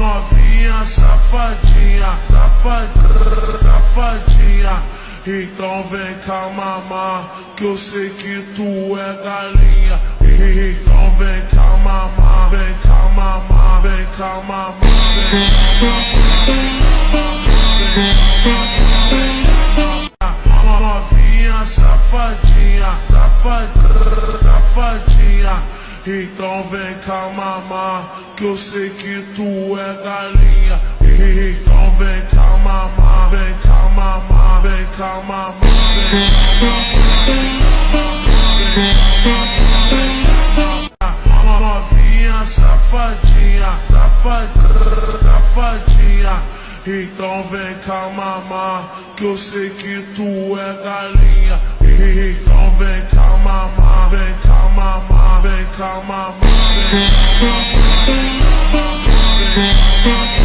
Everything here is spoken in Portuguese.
Novinha, safadinha, safadinha. Então vem cá mamar, que eu sei que tu é galinha. Então vem cá mamar, vem cá mamar, vem cá mamar, vem cá mamar. Novinha, safadinha, safadinha. Então vem cá mamar, que eu sei que tu é galinha. Então vem cá mamar, vem cá mamar, vem cá mamar, vem cá mamar. Novinha, safadinha, safadinha. Então vem cá mamar, que eu sei que tu é galinha. Então vem cá mamar, vem cá mamar, vem cá mamar, vem cá mamar.